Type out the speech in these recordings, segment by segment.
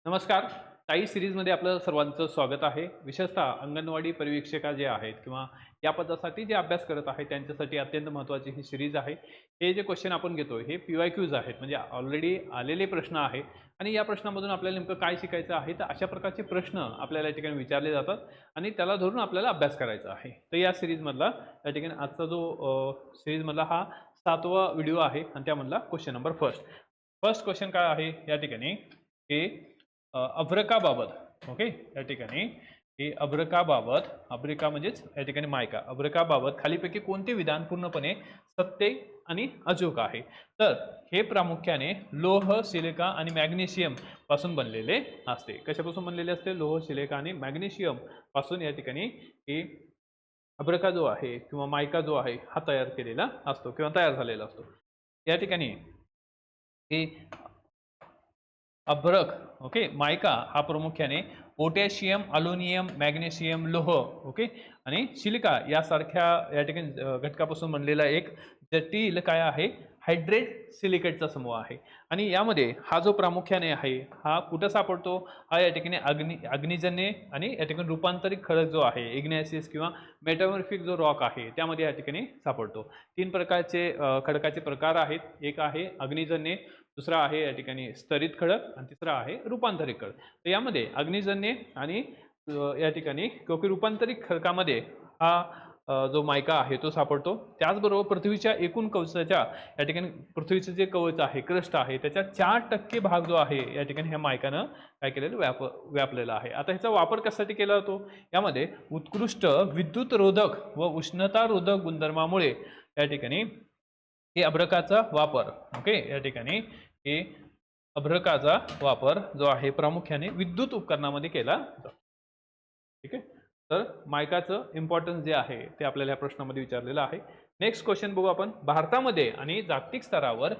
नमस्कार. ताई सीरीजमध्ये आपलं सर्वांचं स्वागत आहे. विशेषतः अंगणवाडी परिवीक्षिका जे आहेत किंवा या पदासाठी जे अभ्यास करत आहेत त्यांच्यासाठी अत्यंत महत्त्वाची ही सीरीज आहे. हे जे क्वेश्चन आपण घेतो हे पी-वाय-क्यूज आहेत, म्हणजे ऑलरेडी आलेले प्रश्न आहे आणि या प्रश्नामधून आपल्याला नेमकं काय शिकायचं आहे, तर अशा प्रकारचे प्रश्न आपल्याला या ठिकाणी विचारले जातात आणि त्याला धरून आपल्याला अभ्यास करायचा आहे. तर या सीरीजमधला या ठिकाणी आजचा जो सीरीजमधला हा 7वा व्हिडिओ आहे आणि त्यामधला क्वेश्चन नंबर फर्स्ट क्वेश्चन काय आहे या ठिकाणी, हे अभ्रकाबाबत. ओके, या ठिकाणी हे अभ्रकाबाबत, अभ्रिका म्हणजेच या ठिकाणी मायका, अभ्रकाबाबत खालीपैकी कोणते विधान पूर्णपणे सत्य आणि अचूक आहे? तर हे प्रामुख्याने लोह, सिलिका आणि मॅग्नेशियम पासून बनलेले असते. कशापासून बनलेले असते? लोह, सिलिका आणि मॅग्नेशियम पासून या ठिकाणी हे अभ्रका जो आहे किंवा मायका जो आहे हा तयार केलेला असतो किंवा तयार झालेला असतो. या ठिकाणी हे अभ्रक, ओके, मायका हा प्रामुख्याने पोटॅशियम, अल्युमिनियम, मॅग्नेशियम, लोह, ओके, आणि सिलिका यासारख्या या ठिकाणी घटकापासून बनलेला एक जटिल काय आहे, हायड्रेट सिलिकेटचा समूह आहे. आणि यामध्ये हा जो प्रामुख्याने आहे हा कुठं सापडतो? हा या ठिकाणी अग्निजन्य आणि या ठिकाणी रूपांतरित खडक जो आहे, इग्नेसिस किंवा मेटामॉर्फिक जो रॉक आहे त्यामध्ये या ठिकाणी सापडतो. 3 प्रकारचे खडकाचे प्रकार आहेत. एक आहे अग्निजन्य, दुसरा आहे या ठिकाणी स्तरित खडक आणि तिसरा आहे रूपांतरित खडक. तर यामध्ये अग्निजन्य आणि या ठिकाणी किंवा रूपांतरित खडकामध्ये हा जो मायका आहे तो सापडतो. त्याचबरोबर पृथ्वीच्या एकूण कवचाच्या या ठिकाणी पृथ्वीचं जे कवच आहे, क्रस्ट आहे, त्याच्या 4% भाग जो आहे या ठिकाणी ह्या मायकानं काय केलेलं व्यापलेला आहे. आता ह्याचा वापर कशासाठी केला जातो? यामध्ये उत्कृष्ट विद्युत रोधक व उष्णता रोधक गुणधर्मामुळे या ठिकाणी हे अभ्रकाचा वापर, ओके, या ठिकाणी हे अभ्रकाचा वापर जो आहे प्रामुख्याने विद्युत उपकरणामध्ये केला जातो. ठीक आहे. तर मायकाचं इम्पॉर्टन्स जे आहे ते आपल्याला या प्रश्नामध्ये विचारलेलं आहे. नेक्स्ट क्वेश्चन बघू आपण. भारतामध्ये आणि जागतिक स्तरावर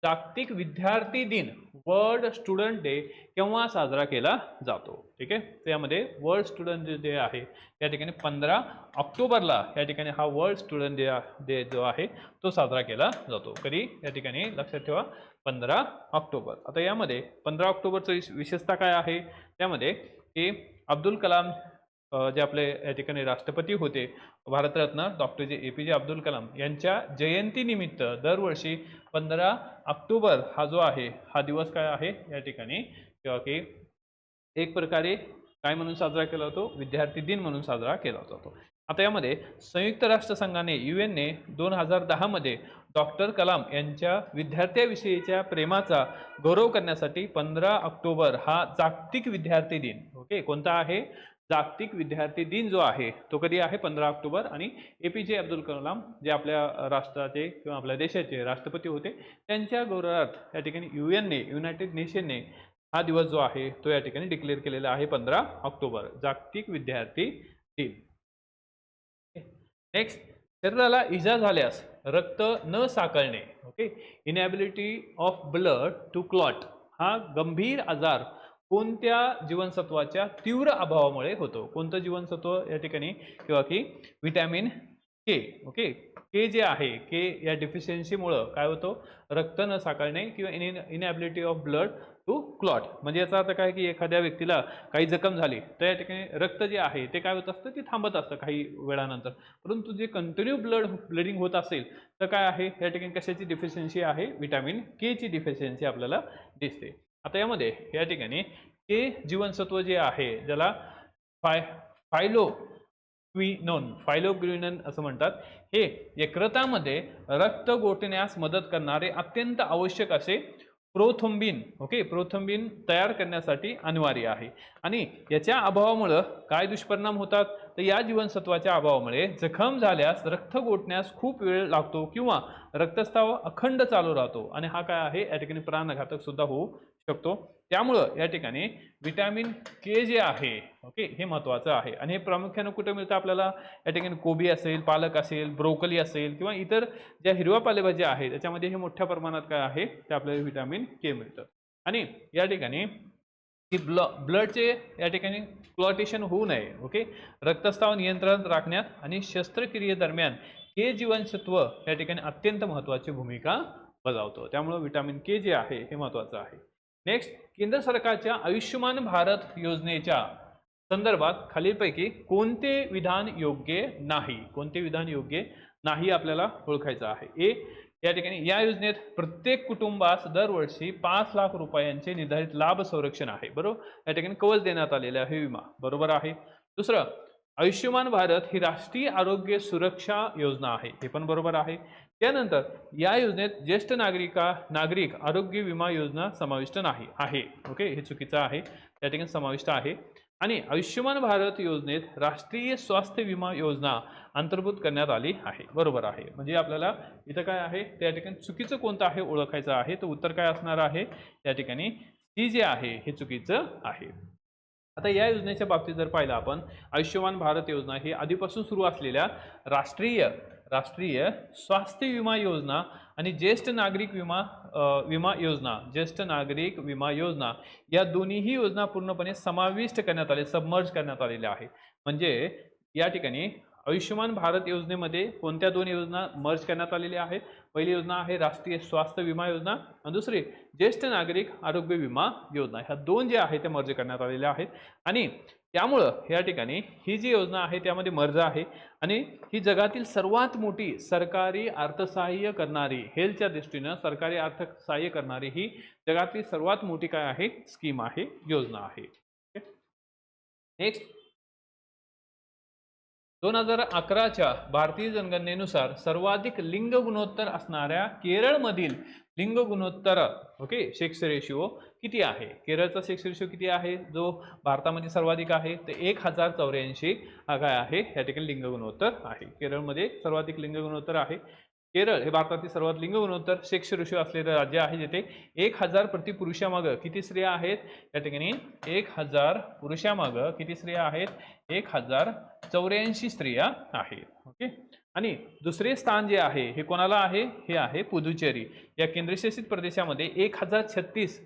जागतिक विद्यार्थी दिन, वर्ल्ड स्टुडंट डे केव्हा साजरा केला जातो? ठीक आहे. त्यामध्ये वर्ल्ड स्टुडंट डे आहे या ठिकाणी 15 ऑक्टोबरला या ठिकाणी हा वर्ल्ड स्टुडंट डे जो आहे तो साजरा केला जातो. कधी? या ठिकाणी लक्षात ठेवा, 15 ऑक्टोबर. आता यामध्ये 15 ऑक्टोबरचं विशेषता काय आहे? त्यामध्ये हे अब्दुल कलाम जे आपले या ठिकाणी राष्ट्रपती होते, भारतरत्न डॉक्टर APJ अब्दुल कलाम यांच्या जयंतीनिमित्त दरवर्षी 15 ऑक्टोबर हा जो आहे हा दिवस काय आहे या ठिकाणी किंवा की एक प्रकारे काय म्हणून साजरा केला जातो? विद्यार्थी दिन म्हणून साजरा केला जातो. आता यामध्ये संयुक्त राष्ट्रसंघाने UN ने 2010 मध्ये डॉक्टर कलाम यांच्या विद्यार्थ्याविषयीच्या प्रेमाचा गौरव करण्यासाठी 15 ऑक्टोबर हा जागतिक विद्यार्थी दिन, ओके, कोणता आहे? जागतिक विद्यार्थी दिन जो आहे तो कधी आहे? 15 ऑक्टोबर. आणि APJ अब्दुल कलाम जे आपल्या राष्ट्राचे किंवा आपल्या देशाचे राष्ट्रपती होते त्यांच्या गौरवार्थ या ठिकाणी UN ने, युनायटेड नेशनने हा दिवस जो आहे तो या ठिकाणी डिक्लेअर केलेला आहे 15 ऑक्टोबर, जागतिक विद्यार्थी दिन. नेक्स्ट, शरीराला इजा झाल्यास रक्त न साकळणे, okay, inability of blood to clot हा गंभीर आजार कोणत्या जीवनसत्वाच्या तीव्र अभावामुळे होतो? कोणतं जीवनसत्व या ठिकाणी? किंवा की विटॅमिन के, ओके, के जे आहे, के या डिफिशियन्सीमुळे काय होतो? रक्त न साकळणे किंवा inability of blood to clot. म्हणजे याचा अर्थ काय की एखाद्या व्यक्तीला काही जखम झाली तर या ठिकाणी रक्त जे आहे ते काय होत असतं? ते थांबत असतं काही वेळानंतर. परंतु जे कंटिन्यू ब्लिडिंग होत असेल तर काय आहे या ठिकाणी? कशाची डिफिशियन्सी आहे? विटॅमिन के ची डिफिशियन्सी आपल्याला दिसते. आता यामध्ये या ठिकाणी के जीवनसत्व जे आहे ज्याला फायलोग्विनोन असं म्हणतात, हे यकृतामध्ये रक्त गोठण्यास मदत करणारे अत्यंत आवश्यक असे प्रोथ्रोम्बिन, ओके, प्रोथ्रोम्बिन तयार करण्यासाठी अनिवार्य आहे. आणि याच्या अभावामुळे काय दुष्परिणाम होतात? तर या जीवनसत्वाच्या अभावामुळे जखम झाल्यास रक्त गोठण्यास खूप वेळ लागतो किंवा रक्तस्राव अखंड चालू राहतो आणि हा काय आहे या ठिकाणी प्राणघातक सुद्धा होऊ शकतो. त्यामुळं या ठिकाणी विटॅमिन के जे आहे, ओके, हे महत्त्वाचं आहे. आणि हे प्रामुख्याने कुठे मिळतं आपल्याला? या ठिकाणी कोबी असेल, पालक असेल, ब्रोकली असेल किंवा इतर ज्या हिरव्या पालेभाज्या आहेत त्याच्यामध्ये हे मोठ्या प्रमाणात काय आहे ते आपल्याला विटॅमिन के मिळतं. आणि या ठिकाणी की ब्लडचे या ठिकाणी क्लॉटेशन होऊ नये, ओके, रक्तस्राव नियंत्रण राखण्यात आणि शस्त्रक्रियेदरम्यान के जीवनसत्व या ठिकाणी अत्यंत महत्त्वाची भूमिका बजावतो. त्यामुळे विटॅमिन के जे आहे हे महत्त्वाचं आहे. नेक्स्ट, केंद्र सरकारच्या आयुष्यमान भारत योजनेच्या संदर्भात खालीलपैकी कोणते विधान योग्य नाही, कोणते विधान योग्य नाही आपल्याला ओळखायचं आहे. ए, या ठिकाणी या योजनेत प्रत्येक कुटुंबास दरवर्षी 5 लाख रुपयांचे निर्धारित लाभ संरक्षण आहे. बरोबर, या ठिकाणी कवच देण्यात आलेले आहे विमा. बरोबर आहे. दुसरं, आयुष्यमान भारत ही राष्ट्रीय आरोग्य सुरक्षा योजना आहे. हे पण बरोबर आहे. त्यानंतर या योजनेत ज्येष्ठ नागरिक आरोग्य विमा योजना समाविष्ट नाही आहे. ओके, हे चुकीचं आहे. त्या ठिकाणी समाविष्ट आहे. आणि आयुष्यमान भारत योजनेत राष्ट्रीय स्वास्थ्य विमा योजना अंतर्भूत करण्यात आली आहे. बरोबर आहे. म्हणजे आपल्याला इथं काय आहे, त्या ठिकाणी चुकीचं कोणतं आहे ओळखायचं आहे. तर उत्तर काय असणार आहे, त्या ठिकाणी सी जे आहे हे चुकीचं आहे. आता या योजनेच्या बाबतीत जर पाहिलं आपण, आयुष्यमान भारत योजना ही आधीपासून सुरू असलेल्या राष्ट्रीय स्वास्थ्य विमा योजना आणि ज्येष्ठ नागरिक विमा योजना या दोन्हीही योजना पूर्णपणे समाविष्ट करण्यात आले, सबमर्ज करण्यात आलेल्या आहे. म्हणजे या ठिकाणी आयुष्यमान भारत योजनेमध्ये कोणत्या दोन योजना मर्ज करण्यात आलेल्या आहेत. पहिली योजना आहे राष्ट्रीय स्वास्थ्य विमा योजना आणि दुसरी ज्येष्ठ नागरिक आरोग्य विमा योजना. ह्या दोन जे आहेत ते मर्ज करण्यात आलेल्या आहेत आणि त्यामुळं या ठिकाणी ही जी योजना आहे त्यामध्ये मर्ज आहे आणि ही जगातील सर्वात मोठी सरकारी अर्थसहाय्य करणारी, हेल्थच्या दृष्टीनं सरकारी अर्थसहाय्य करणारी ही जगातील सर्वात मोठी काय आहे, स्कीम आहे, योजना आहे. नेक्स्ट, 2011च्या भारतीय जनगणनेनुसार सर्वाधिक लिंग गुणोत्तर असणाऱ्या केरळमधील लिंग गुणोत्तर सेक्स रेशिओ किती आहे. केरळचा सेक्स रेशिओ किती आहे, जो भारतामध्ये सर्वाधिक आहे, ते 1084 हा काय आहे, या ठिकाणी लिंग गुणोत्तर आहे. केरळमध्ये सर्वाधिक लिंग गुणोत्तर आहे. केरळ हे भारतातील सर्वात लिंग गुणोत्तर सेक्स रेशिओ असलेले राज्य आहे, जिथे 1000 प्रति पुरुषामागं किती स्त्रिया आहेत, या ठिकाणी 1000 पुरुषामागं किती स्त्रिया आहेत, 1084 स्त्रिया आहेत. ओके, आणि दुसरे स्थान जे आहे हे कोणाला आहे, हे आहे पुदुचेरी या केंद्रशासित प्रदेशामध्ये 1036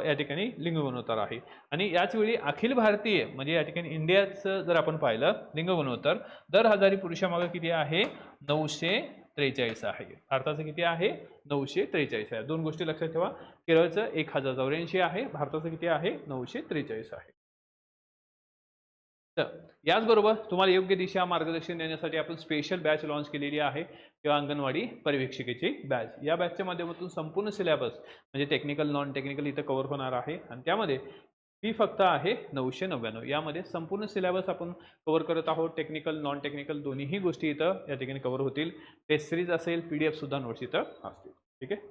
या ठिकाणी लिंग गुणोत्तर आहे. आणि याच वेळी अखिल भारतीय म्हणजे या ठिकाणी इंडियाचं जर आपण पाहिलं लिंग गुणोत्तर दर हजारी पुरुषामागं किती आहे, 943 आहे. भारताचं किती आहे, 943 आहे. दोन गोष्टी लक्षात ठेवा, केरळचं 1084 आहे, भारताचं किती आहे, 943 आहे. तर याचबरोबर तुम्हाला योग्य दिशा मार्गदर्शन देण्यासाठी आपण स्पेशल बॅच लॉन्च केलेली आहे किंवा अंगणवाडी पर्यवेक्षिकेची बॅच. या बॅचच्या माध्यमातून संपूर्ण सिलेबस म्हणजे टेक्निकल नॉन टेक्निकल इथं कव्हर होणार आहे आणि त्यामध्ये फी फक्त आहे 999. यामध्ये संपूर्ण सिलेबस आपण कव्हर करत आहोत. टेक्निकल नॉन टेक्निकल दोन्हीही गोष्टी इथं या ठिकाणी कव्हर होतील. टेस्ट सिरीज असेल, PDF सुद्धा नोट्स इथं असतील. ठीक आहे,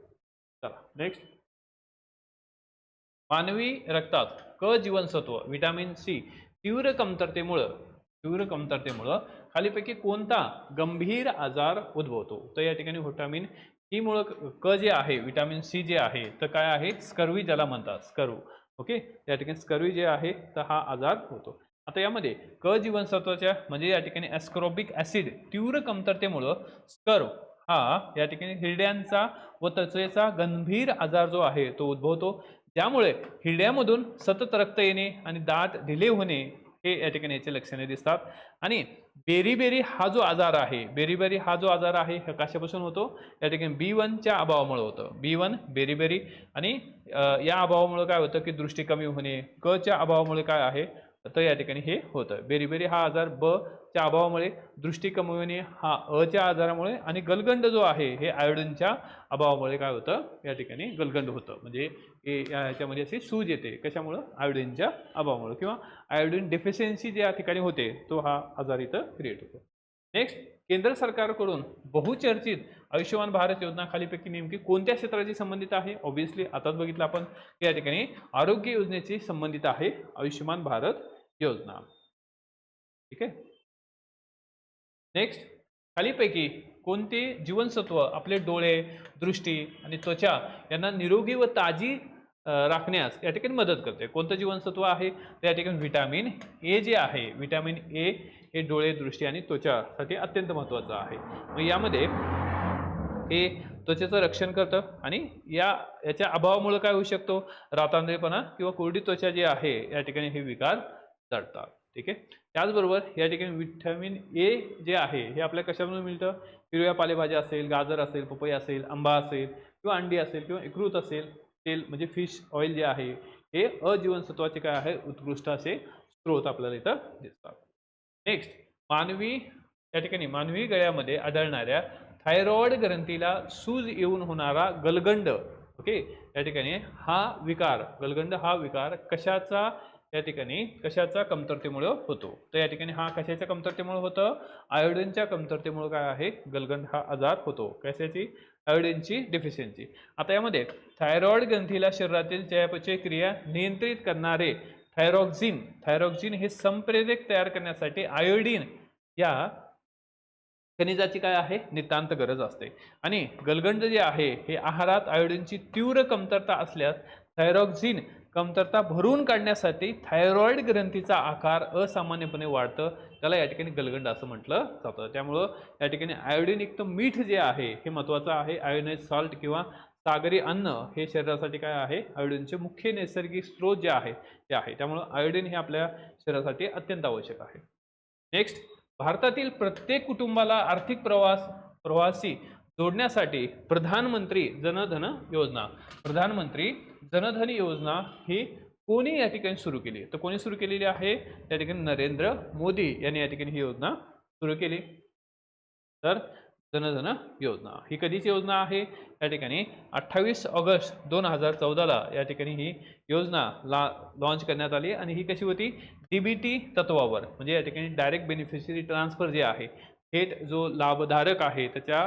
चला नेक्स्ट. मानवी रक्तात क जीवनसत्व विटॅमिन सी तीव्र कमतरतेमुळं खालीपैकी कोणता गंभीर आजार उद्भवतो. तर या ठिकाणी व्हिटॅमिन सी मुळे क जे आहे, विटॅमिन सी जे आहे, तर काय आहे, स्कर्वी ज्याला म्हणतात, स्कर्व. ओके, या ठिकाणी स्कर्वी जे आहे तर हा आजार होतो. आता यामध्ये क जीवनसत्वाच्या म्हणजे या ठिकाणी ॲस्कॉर्बिक ॲसिड तीव्र कमतरतेमुळं स्कर्व हा या ठिकाणी हिरड्यांचा व त्वचेचा गंभीर आजार जो आहे तो उद्भवतो. त्यामुळे हिरड्यामधून सतत रक्त येणे आणि दात ढिले होणे हे या ठिकाणी याचे लक्षणे दिसतात. आणि बेरीबेरी हा जो आजार आहे हा कशापासून होतो, या ठिकाणी B1च्या अभावामुळे होतं. B1 बेरीबेरी आणि या अभावामुळे काय होतं की दृष्टी कमी होणे. क च्या अभावामुळे काय आहे तर या ठिकाणी हे होतं. बेरीबेरी हा आजार ब च्या अभावामुळे, दृष्टी कमी होणे हा अ च्या आजारामुळे आणि गलगंड जो आहे हे आयोडीनच्या अभावामुळे काय होतं, या ठिकाणी गलगंड होतं. म्हणजे याच्यामध्ये अशी सूज येते, कशामुळं, आयोडीनच्या अभावामुळे किंवा आयोडीन डेफिशियन्सी जे या ठिकाणी होते तो हा आजार इथं क्रिएट होतो. नेक्स्ट, केंद्र सरकारकडून बहुचर्चित आयुष्यमान भारत योजना खालीपैकी नेमकी कोणत्या क्षेत्राशी संबंधित आहे. ऑब्व्हियसली आताच बघितलं आपण या ठिकाणी आरोग्य योजनेशी संबंधित आहे आयुष्यमान भारत योजना. ठीक आहे, नेक्स्ट, खालीपैकी कोणते जीवनसत्व आपले डोळे, दृष्टी आणि त्वचा यांना निरोगी व ताजी राखण्यास या ठिकाणी मदत करते. कोणतं जीवनसत्व आहे तर या ठिकाणी व्हिटॅमिन ए जे आहे, व्हिटॅमिन ए हे डोळे, दृष्टी आणि त्वचासाठी अत्यंत महत्त्वाचं आहे. मग यामध्ये हे त्वचेचं रक्षण करतं आणि याच्या अभावामुळे काय होऊ शकतो, रातांधळेपणा किंवा कोरडी त्वचा जी आहे या ठिकाणी हे विकार जडतात. ठीक आहे, त्याचबरोबर या ठिकाणी व्हिटॅमिन ए जे आहे हे आपल्याला कशामधून मिळतं, हिरव्या पालेभाज्या असेल, गाजर असेल, पपई असेल, आंबा असेल किंवा अंडी असेल किंवा यकृत असेल तेल म्हणजे फिश ऑइल जे आहे हे अजीवनसत्वाचे काय आहे उत्कृष्ट असे स्रोत आपल्याला इथं दिसतात. नेक्स्ट, मानवी या ठिकाणी मानवी गळ्यामध्ये आढळणाऱ्या थायरॉइड ग्रंथीला सूज येऊन होणारा गलगंड, ओके, या ठिकाणी हा विकार, गलगंड हा विकार कशाचा या ठिकाणी कशाचा कमतरतेमुळे होतो? तर या ठिकाणी हा कशाच्या कमतरतेमुळे होतं? आयोडीनच्या कमतरतेमुळे काय आहे गलगंड हा आजार होतो. कशाची? आयोडीनची डेफिशियन्सी. आता यामध्ये थायरॉइड ग्रंथीला शरीरातील चयापचय क्रिया नियंत्रित करणारे थायरॉक्झिन हे संप्रेरक तयार करण्यासाठी आयोडीन या खनिजाची काय आहे नितांत गरज असते. आणि गलगंड जे आहे हे आहारात आयोडीनची तीव्र कमतरता असल्यास थायरॉक्झिन कमतरता भरून काढण्यासाठी थायरॉइड ग्रंथीचा आकार असामान्यपणे वाढतं, त्याला या ठिकाणी गलगंड असं म्हटलं जातं. त्यामुळं या ठिकाणी आयोडीनयुक्त मीठ जे आहे हे महत्त्वाचं आहे. आयोनाइज सॉल्ट किंवा सागरी अन्न हे शरीरासाठी काय आहे आयोडीनचे मुख्य नैसर्गिक स्रोत जे आहे ते आहे. त्यामुळं आयोडीन हे आपल्या शरीरासाठी अत्यंत आवश्यक आहे. नेक्स्ट, भारतातील प्रत्येक कुटुंबाला आर्थिक प्रवासी जोडण्यासाठी प्रधानमंत्री जनधन योजना ही कोणी या ठिकाणी सुरू केली? तर कोणी सुरू केलेली आहे? त्या ठिकाणी नरेंद्र मोदी यांनी या ठिकाणी ही योजना सुरू केली. तर जनधन योजना ही कधीची योजना आहे? या ठिकाणी 28 ऑगस्ट 2014ला या ठिकाणी ही योजना लॉन्च करण्यात आली. आणि ही कशी होती? डीबीटी तत्वावर, म्हणजे या ठिकाणी डायरेक्ट बेनिफिशरी ट्रान्सफर जे आहे थेट जो लाभधारक आहे त्याच्या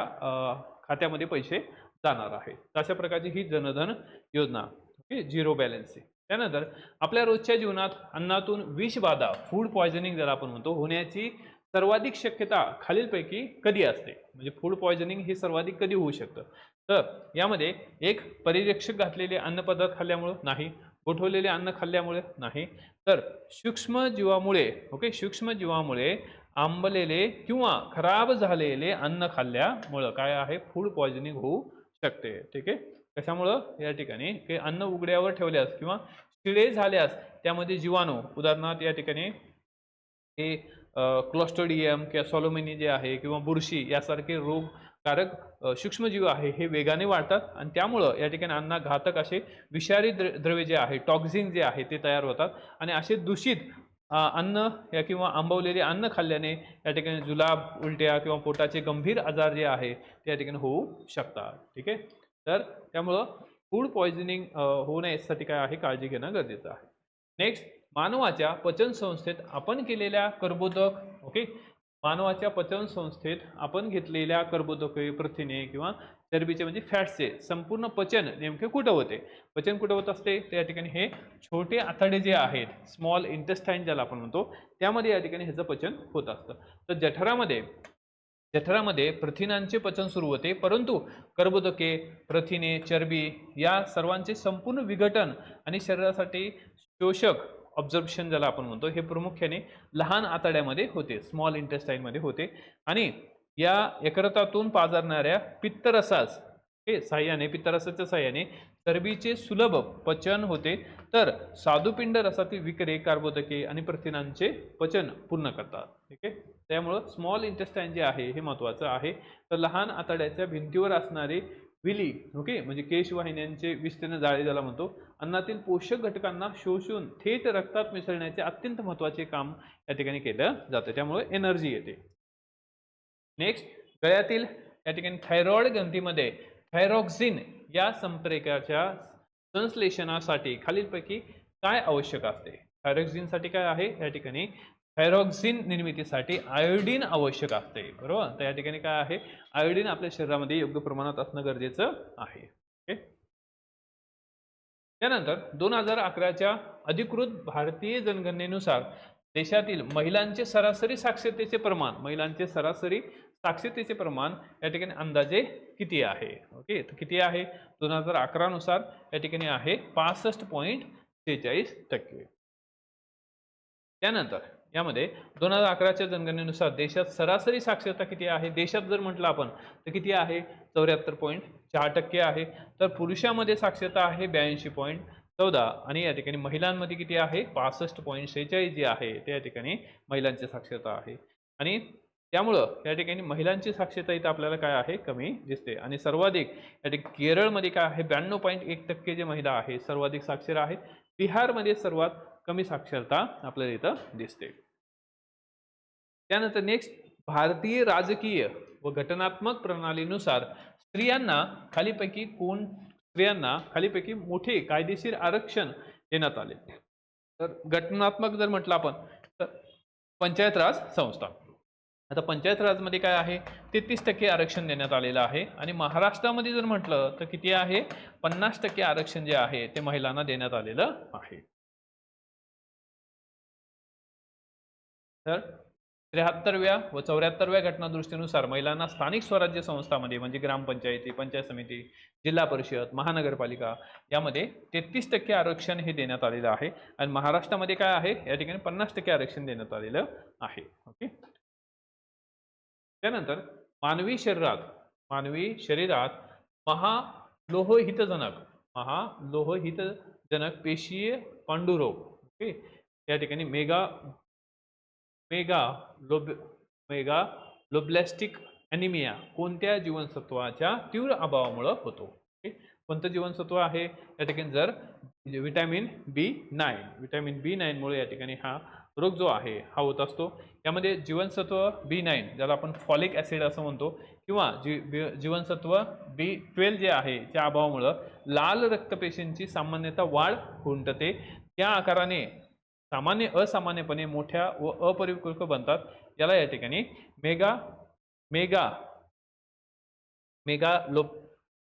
खात्यामध्ये पैसे जाणार आहे. अशा प्रकारची ही जनधन योजना, ओके, झिरो बॅलन्सची. त्यानंतर आपल्या रोजच्या जीवनात अन्नातून विषबाधा, फूड पॉयझनिंग ज्याला आपण म्हणतो, होण्याची सर्वाधिक शक्यता खालीलपैकी कधी असते? म्हणजे फूड पॉयझनिंग हे सर्वाधिक कधी होऊ शकतं? तर यामध्ये एक, परिरक्षक घातलेले अन्नपदार्थ खाल्ल्यामुळे नाही, गोठवलेले अन्न खाल्ल्यामुळे नाही, तर सूक्ष्मजीवामुळे, ओके, सूक्ष्मजीवामुळे आंबलेले किंवा खराब झालेले अन्न खाल्ल्यामुळं काय आहे फूड पॉयझनिंग होऊ शकते. ठीक आहे. कशामुळं? या ठिकाणी हे अन्न उघड्यावर ठेवल्यास किंवा शिळे झाल्यास त्यामध्ये जीवाणू, उदाहरणार्थ या ठिकाणी हे क्लॉस्ट्रिडियम किंवा सॉलोमेनी जे आहे किंवा बुरशी यासारखे रोगकारक सूक्ष्मजीव आहे हे वेगाने वाढतात आणि त्यामुळं या ठिकाणी अन्नात घातक असे विषारी द्रव्य जे आहे, टॉक्झिन जे आहे ते तयार होतात आणि असे दूषित अन्न या किंवा आंबवलेले अन्न खाल्ल्याने या ठिकाणी जुलाब, उलट्या किंवा पोटाचे गंभीर आजार जे आहे ते या ठिकाणी होऊ शकतात. ठीक आहे. तर त्यामुळं फूड पॉयझनिंग होऊ नये यासाठी काय आहे काळजी घेणं गरजेचं आहे. नेक्स्ट, मानवाच्या पचन संस्थेत आपण केलेल्या कर्बोदक, ओके, मानवाच्या पचन संस्थेत आपण घेतलेल्या कर्बोदके, प्रथिने किंवा चरबीचे म्हणजे फॅट्सचे संपूर्ण पचन नेमके कुठं होते? पचन कुठं होत असते? त्या ठिकाणी हे छोटे आतडे जे आहेत, स्मॉल इंटेस्टाईन ज्याला आपण म्हणतो, त्यामध्ये या ठिकाणी ह्याचं पचन होत असतं. तर जठरामध्ये प्रथिनांचे पचन सुरू होते, परंतु कर्बोदके, प्रथिने, चरबी या सर्वांचे संपूर्ण विघटन आणि शरीरासाठी शोषक ऑब्झर्प्शन ज्याला आपण म्हणतो हे प्रामुख्याने लहान आतड्यामध्ये होते, स्मॉल इंटेस्टाईनमध्ये होते. आणि या यकृतातून पाझरणाऱ्या पित्तरसास पित्तरसाच्या साह्याने चरबीचे सुलभ पचन होते, तर स्वादुपिंड रसातील विकरे कार्बोदके आणि प्रथिनांचे पचन पूर्ण करतात. ठीक आहे. त्यामुळं स्मॉल इंटेस्टाईन जे आहे हे महत्त्वाचं आहे. तर लहान आतड्याच्या भिंतीवर असणारे विली, ओके, म्हणजे केशवाहिन्यांचे विस्तीर्ण जाळे ज्याला म्हणतो, अन्नातील पोषक घटकांना शोषून थेट रक्तात मिसळण्याचे अत्यंत महत्त्वाचे काम या ठिकाणी केलं जातं. त्यामुळे एनर्जी येते. नेक्स्ट, गळ्यातील या ठिकाणी थायरॉइड ग्रंथीमध्ये थायरॉक्झिन या संप्रेरकाच्या संश्लेषणासाठी खालीलपैकी काय आवश्यक असते? थायरॉक्झिनसाठी काय आहे? या ठिकाणी थायरॉक्झिन निर्मितीसाठी आयोडीन आवश्यक असते, बरोबर. तर या ठिकाणी काय आहे? आयोडीन आपल्या शरीरामध्ये योग्य प्रमाणात असणं गरजेचं आहे. ओके. त्यानंतर 2011च्या अधिकृत भारतीय जनगणनेनुसार देशातील महिलांचे सरासरी साक्षरतेचे प्रमाण या ठिकाणी अंदाजे किती आहे? ओके, तर किती आहे? 2011 नुसार या ठिकाणी आहे 65.46%. त्यानंतर यामध्ये 2011च्या जनगणनेनुसार देशात सरासरी साक्षरता किती आहे? देशात जर म्हटलं आपण तर किती आहे? 74.4% आहे. तर पुरुषांमध्ये साक्षरता आहे 82.14 आणि या ठिकाणी महिलांमध्ये किती आहे? 65.46 जी आहे ते या ठिकाणी महिलांची साक्षरता आहे. आणि त्यामुळं या ठिकाणी महिलांची साक्षरता इथं आपल्याला काय आहे कमी दिसते. आणि सर्वाधिक या ठिकाणी केरळमध्ये काय आहे 92.1% जे महिला आहे सर्वाधिक साक्षर आहेत. बिहारमध्ये सर्वात कमी साक्षरता आपल्याला इथं दिसते. त्यानंतर नेक्स्ट, भारतीय राजकीय व घटनात्मक प्रणालीनुसार स्त्रियांना खालीपैकी मोठे कायदेशीर आरक्षण देण्यात आले. तर घटनात्मक जर म्हटलं आपण तर पंचायत राज संस्था. आता पंचायत राजमध्ये काय आहे 33% आरक्षण देण्यात आलेलं आहे. आणि महाराष्ट्रामध्ये जर म्हटलं तर किती आहे 50% आरक्षण जे आहे ते महिलांना देण्यात आलेलं आहे. तर 73व्या व 74व्या घटनादुरुस्तीनुसार महिलांना स्थानिक स्वराज्य संस्थांमध्ये म्हणजे ग्रामपंचायती, पंचायत समिती, जिल्हा परिषद, महानगरपालिका यामध्ये 33% आरक्षण हे देण्यात आलेलं आहे. आणि महाराष्ट्रामध्ये काय आहे या ठिकाणी 50% आरक्षण देण्यात आलेलं आहे. ओके. त्यानंतर मानवी शरीरात महालोहहितजनक पेशीय पांडुरोग, ओके, या ठिकाणी मेगालोब्लास्टिक ॲनिमिया कोणत्या जीवनसत्वाच्या तीव्र अभावामुळे होतो. ओके. कोणतं जीवनसत्व आहे या ठिकाणी जर विटॅमिन बी9 मुळे या ठिकाणी हा रोग जो आहे हा होत असतो. यामध्ये जीवनसत्व B9 ज्याला आपण फॉलिक ॲसिड असं म्हणतो किंवा जीवनसत्व B12 जे आहे त्या अभावामुळे लाल रक्तपेशींची सामान्यतः वाढ खुंटते. त्या आकाराने असामान्यपणे मोठ्या व अपरिपक्व बनतात. याला या ठिकाणी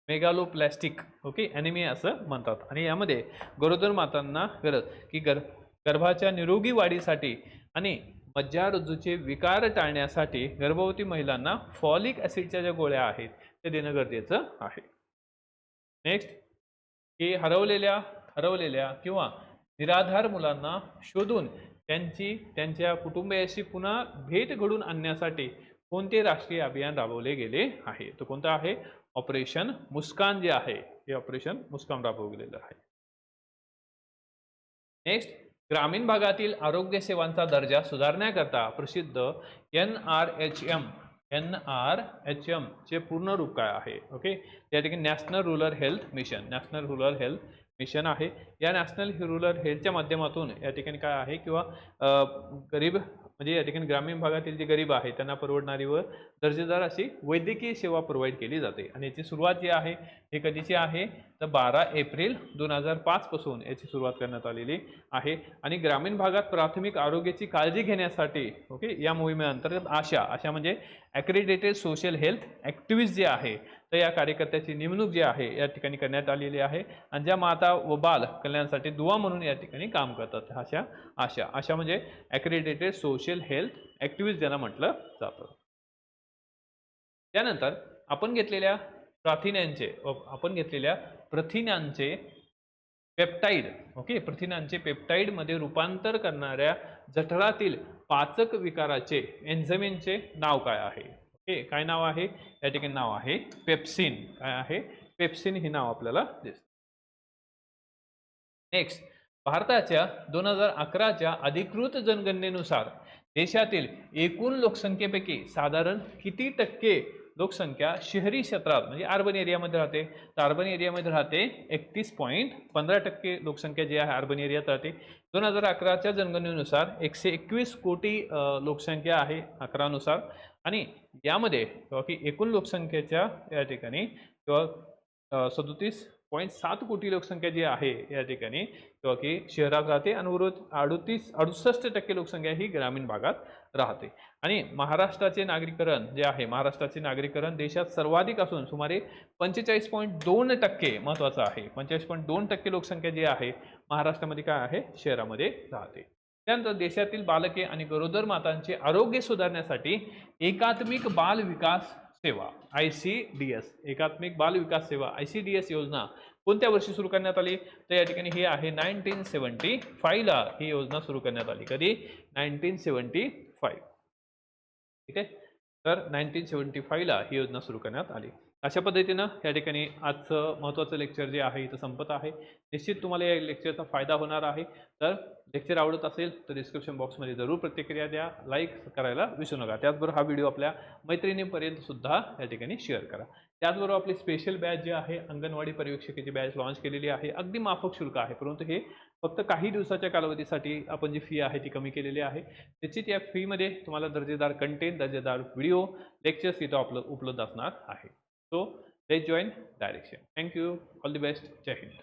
मेगालोप्लास्टिक ओके ॲनिमिया असं म्हणतात. आणि यामध्ये गरोदर मातांना गर्भाच्या निरोगी वाढीसाठी आणि मज्जारज्जूचे विकार टाळण्यासाठी गर्भवती महिलांना फॉलिक ॲसिडच्या ज्या गोळ्या आहेत ते देणं गरजेचं आहे. नेक्स्ट, की हरवलेल्या किंवा निराधार मुलांना शोधून त्यांच्या कुटुंबियाशी पुन्हा भेट घडून आणण्यासाठी कोणते राष्ट्रीय अभियान राबवले गेले आहे. तो कोणतं आहे ऑपरेशन मुस्कान जे आहे हे ऑपरेशन मुस्कान राबवलेलं आहे. नेक्स्ट, ग्रामीण भागातील आरोग्य सेवांचा दर्जा सुधारण्याकरता प्रसिद्ध NRHM चे पूर्ण रूप काय आहे. ओके. या ठिकाणी नॅशनल रूरल हेल्थ मिशन आहे. या नॅशनल रूरल हेल्थच्या माध्यमातून या ठिकाणी काय आहे किंवा गरीब म्हणजे या ठिकाणी ग्रामीण भागातील जे गरीब आहे त्यांना परवडणारी व दर्जेदार अशी वैद्यकीय सेवा प्रोव्हाइड केली जाते. आणि याची सुरुवात जी आहे हे कधीची आहे तर 12 एप्रिल 2005 पासून याची सुरुवात करण्यात आलेली आहे. आणि ग्रामीण भागात प्राथमिक आरोग्याची काळजी घेण्यासाठी ओके या मोहिमेअंतर्गत आशा म्हणजे ॲक्रेडिटेड सोशल हेल्थ ॲक्टिव्हिस्ट जे आहे तर या कार्यकर्त्याची नेमणूक जी आहे या ठिकाणी करण्यात आलेली आहे. आणि ज्या माता व बाल कल्याणासाठी दुवा म्हणून या ठिकाणी काम करतात आशा म्हणजे ॲक्रेडिटेड सोशल हेल्थ ॲक्टिव्हिस्ट ज्यांना म्हटलं जातं. त्यानंतर आपण घेतलेल्या प्रथिनांचे पेप्टाइड मध्ये रूपांतर करणाऱ्या जठरातील पाचक विकाराचे एन्झाइमचे नाव काय आहे. ओके. काय नाव आहे या ठिकाणी नाव आहे पेप्सिन. काय आहे पेप्सिन हे नाव आपल्याला दिसतं. नेक्स्ट, भारताच्या 2011च्या अधिकृत जनगणनेनुसार देशातील एकूण लोकसंख्येपैकी साधारण किती टक्के लोकसंख्या शहरी क्षेत्रात म्हणजे अर्बन एरियामध्ये राहते. तर अर्बन एरियामध्ये राहते 31.15% लोकसंख्या जी आहे अर्बन एरियात राहते. 2011च्या जनगणनेनुसार 121 कोटी लोकसंख्या आहे 11 नुसार. आणि यामध्ये की एकूण लोकसंख्येच्या या ठिकाणी किंवा 37.7 कोटी लोकसंख्या जी आहे या ठिकाणी किंवा की शहरात राहते आणि उर्वरित 68% लोकसंख्या ही ग्रामीण भागात राहते. आणि महाराष्ट्राचे नागरीकरण देशात सर्वाधिक असून सुमारे 45.2% महत्वाचं आहे 45.2% लोकसंख्या जी आहे महाराष्ट्रामध्ये काय आहे शहरामध्ये राहते. त्यानंतर देशातील बालके आणि गरोदर मातांचे आरोग्य सुधारण्यासाठी एकात्मिक बाल विकास सेवा ICDS योजना कोणत्या वर्षी सुरू करण्यात आली तर या ठिकाणी ही आहे 1975 ला ही योजना सुरू करण्यात आली. कधी 1975. ठीक आहे. तर 1975 ला ही योजना सुरू करण्यात आली. अशा पद्धतीनं या ठिकाणी आजचं महत्त्वाचं लेक्चर जे आहे इथं संपत आहे. निश्चित तुम्हाला या लेक्चरचा फायदा होणार आहे. तर लेक्चर आवडत असेल तर डिस्क्रिप्शन बॉक्समध्ये जरूर प्रतिक्रिया द्या, लाईक करायला विसरू नका. त्याचबरोबर हा व्हिडिओ आपल्या मैत्रिणींपर्यंत सुद्धा या ठिकाणी शेअर करा. त्याचबरोबर आपली स्पेशल बॅच जी आहे अंगणवाडी पर्यवेक्षकाची बॅच लॉन्च केलेली आहे. अगदी माफक शुल्क आहे, परंतु हे फक्त काही दिवसाच्या कालावधीसाठी आपण जी फी आहे ती कमी केलेली आहे. निश्चित या फीमध्ये तुम्हाला दर्जेदार कंटेंट, दर्जेदार व्हिडिओ, लेक्चर्स इथं उपलब्ध असणार आहे. So let's join direction. Thank you. All the best. Jai Hind.